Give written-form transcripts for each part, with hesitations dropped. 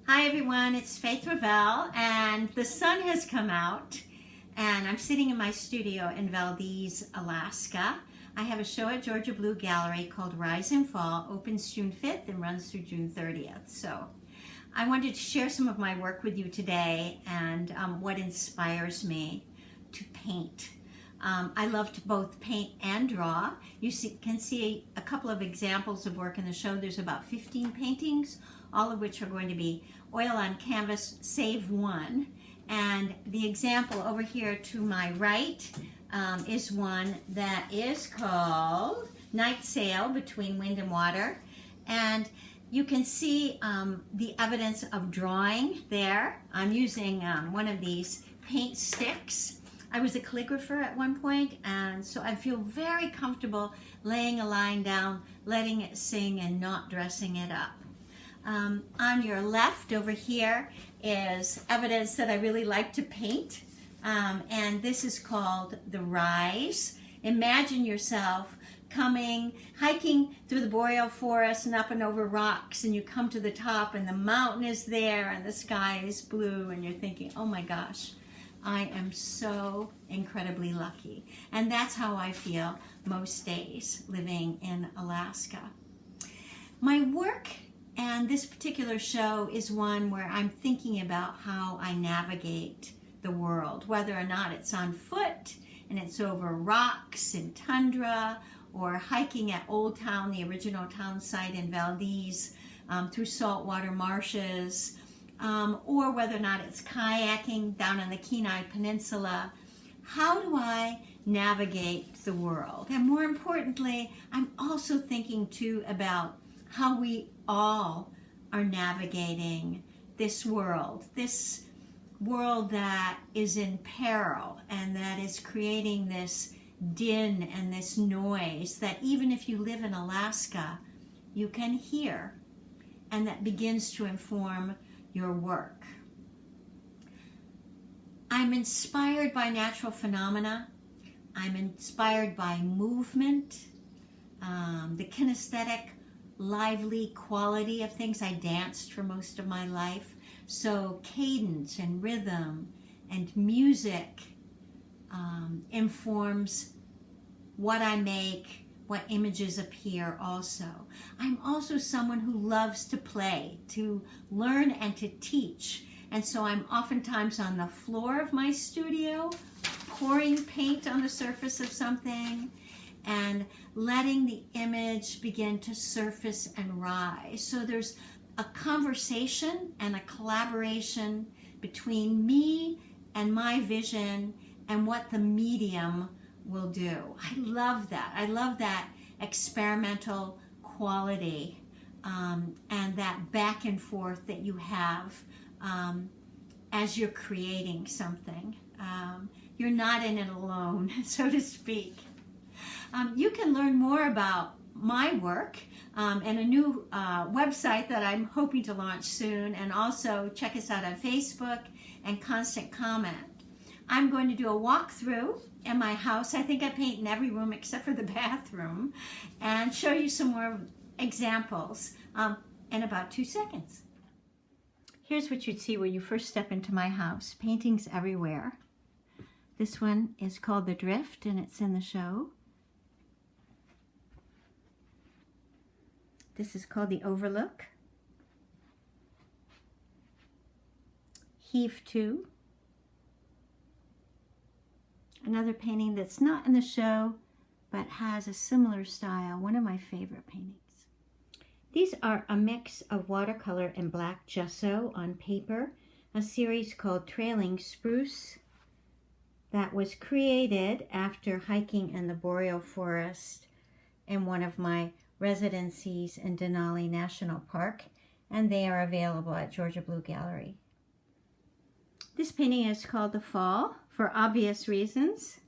Hi everyone, it's Faith Revell, and the sun has come out and I'm sitting in my studio in Valdez, Alaska. I have a show at Georgia Blue Gallery called Rise and Fall, opens June 5th and runs through June 30th. So I wanted to share some of my work with you today and what inspires me to paint. I love to both paint and draw. You can see a couple of examples of work in the show. There's about 15 paintings, all of which are going to be oil on canvas, save one. And the example over here to my right is one that is called Night Sail Between Wind and Water. And you can see the evidence of drawing there. I'm using one of these paint sticks. I was a calligrapher at one point, and so I feel very comfortable laying a line down, letting it sing, and not dressing it up. On your left over here is evidence that I really like to paint, and this is called The Rise. Imagine yourself hiking through the boreal forest and up and over rocks, and you come to the top and the mountain is there and the sky is blue, and you're thinking, oh my gosh, I am so incredibly lucky. And that's how I feel most days living in Alaska. My work and this particular show is one where I'm thinking about how I navigate the world, whether or not it's on foot and it's over rocks and tundra, or hiking at Old Town, the original town site in Valdez, through saltwater marshes, or whether or not it's kayaking down on the Kenai Peninsula. How do I navigate the world? And more importantly, I'm also thinking too about how we all are navigating this world that is in peril and that is creating this din and this noise that even if you live in Alaska, you can hear, and that begins to inform your work. I'm inspired by natural phenomena. I'm inspired by movement, the kinesthetic, lively quality of things. I danced for most of my life, so cadence and rhythm and music informs what I make, what images appear also. I'm also someone who loves to play, to learn and to teach. And so I'm oftentimes on the floor of my studio, pouring paint on the surface of something and letting the image begin to surface and rise. So there's a conversation and a collaboration between me and my vision and what the medium will do. I love that. I love that experimental quality and that back and forth that you have as you're creating something. You're not in it alone, so to speak. You can learn more about my work and a new website that I'm hoping to launch soon, and also check us out on Facebook and Constant Comment. I'm going to do a walkthrough in my house. I think I paint in every room except for the bathroom, and show you some more examples in about 2 seconds. Here's what you'd see when you first step into my house. Paintings everywhere. This one is called The Drift, and it's in the show. This is called The Overlook. Heave 2. Another painting that's not in the show, but has a similar style. One of my favorite paintings. These are a mix of watercolor and black gesso on paper, a series called Trailing Spruce that was created after hiking in the boreal forest in one of my residencies in Denali National Park, and they are available at Georgia Blue Gallery. This painting is called The Fall, for obvious reasons.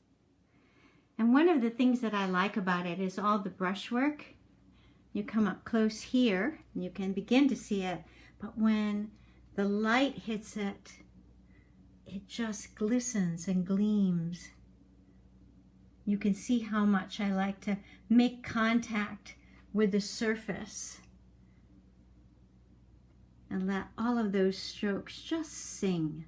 And one of the things that I like about it is all the brushwork. You come up close here, and you can begin to see it, but when the light hits it, it just glistens and gleams. You can see how much I like to make contact with the surface And let all of those strokes just sing.